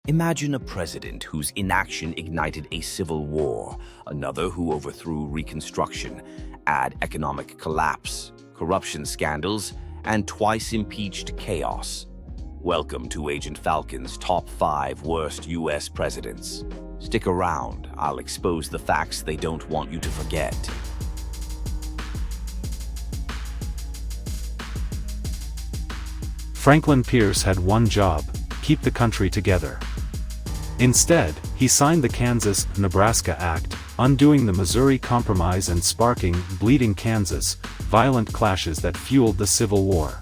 Imagine a president whose inaction ignited a civil war, another who overthrew Reconstruction, add economic collapse, corruption scandals, and twice impeached chaos. Welcome to Agent Falcon's Top 5 Worst U.S. Presidents. Stick around, I'll expose the facts they don't want you to forget. Franklin Pierce had one job: keep the country together. Instead, he signed the Kansas-Nebraska Act, undoing the Missouri Compromise and sparking Bleeding Kansas, violent clashes that fueled the Civil War.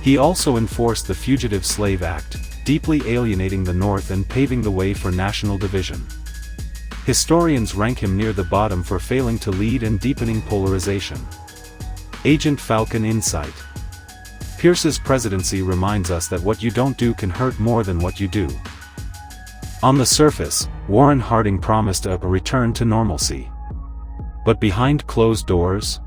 He also enforced the Fugitive Slave Act, deeply alienating the North and paving the way for national division. Historians rank him near the bottom for failing to lead and deepening polarization. Agent Falcon Insight. Pierce's presidency reminds us that what you don't do can hurt more than what you do. On the surface, Warren Harding promised a return to normalcy. But behind closed doors?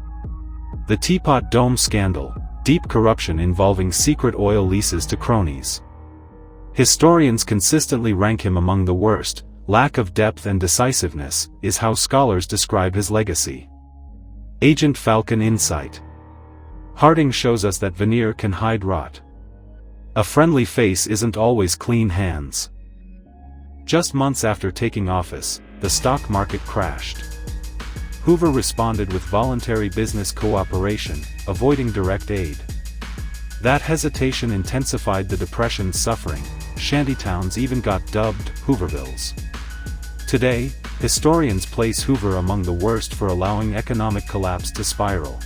The Teapot Dome scandal, deep corruption involving secret oil leases to cronies. Historians consistently rank him among the worst. Lack of depth and decisiveness is how scholars describe his legacy. Agent Falcon Insight. Harding shows us that veneer can hide rot. A friendly face isn't always clean hands. Just months after taking office, the stock market crashed. Hoover responded with voluntary business cooperation, avoiding direct aid. That hesitation intensified the Depression's suffering. Shantytowns even got dubbed Hoovervilles. Today, historians place Hoover among the worst for allowing economic collapse to spiral.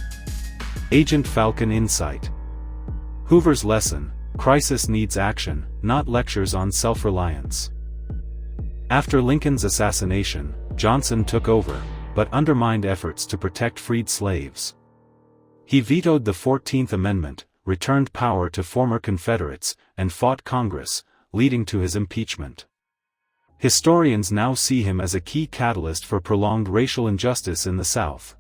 Agent Falcon Insight. Hoover's lesson: crisis needs action, not lectures on self-reliance. After Lincoln's assassination, Johnson took over, but undermined efforts to protect freed slaves. He vetoed the 14th Amendment, returned power to former Confederates, and fought Congress, leading to his impeachment. Historians now see him as a key catalyst for prolonged racial injustice in the South.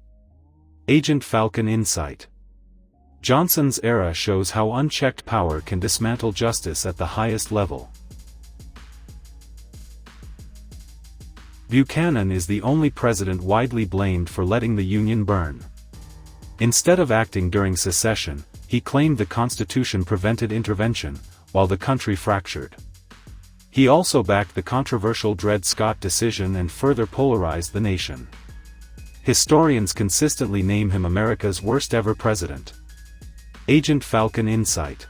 Agent Falcon Insight. Johnson's era shows how unchecked power can dismantle justice at the highest level. Buchanan is the only president widely blamed for letting the Union burn. Instead of acting during secession, he claimed the Constitution prevented intervention, while the country fractured. He also backed the controversial Dred Scott decision and further polarized the nation. Historians consistently name him America's worst ever president. Agent Falcon Insight.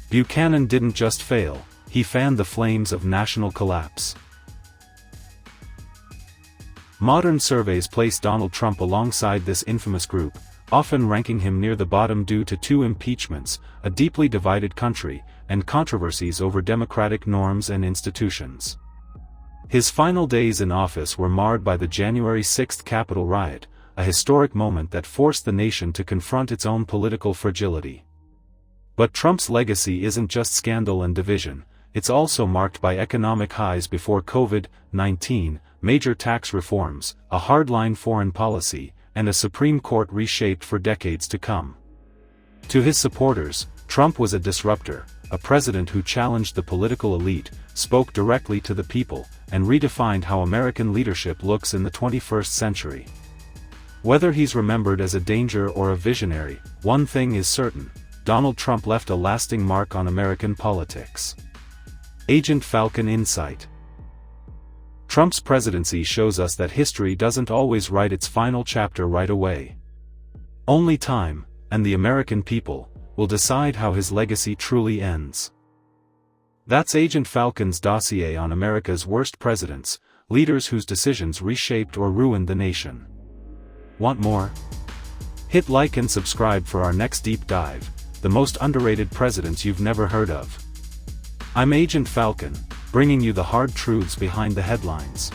Buchanan didn't just fail, he fanned the flames of national collapse. Modern surveys place Donald Trump alongside this infamous group, often ranking him near the bottom due to 2 impeachments, a deeply divided country, and controversies over democratic norms and institutions. His final days in office were marred by the January 6th Capitol riot, a historic moment that forced the nation to confront its own political fragility. But Trump's legacy isn't just scandal and division, it's also marked by economic highs before COVID-19, major tax reforms, a hardline foreign policy, and a Supreme Court reshaped for decades to come. To his supporters, Trump was a disruptor, a president who challenged the political elite, spoke directly to the people, and redefined how American leadership looks in the 21st century. Whether he's remembered as a danger or a visionary, one thing is certain: Donald Trump left a lasting mark on American politics. Agent Falcon Insight. Trump's presidency shows us that history doesn't always write its final chapter right away. Only time, and the American people, will decide how his legacy truly ends. That's Agent Falcon's dossier on America's worst presidents, leaders whose decisions reshaped or ruined the nation. Want more? Hit like and subscribe for our next deep dive, the most underrated presidents you've never heard of. I'm Agent Falcon, bringing you the hard truths behind the headlines.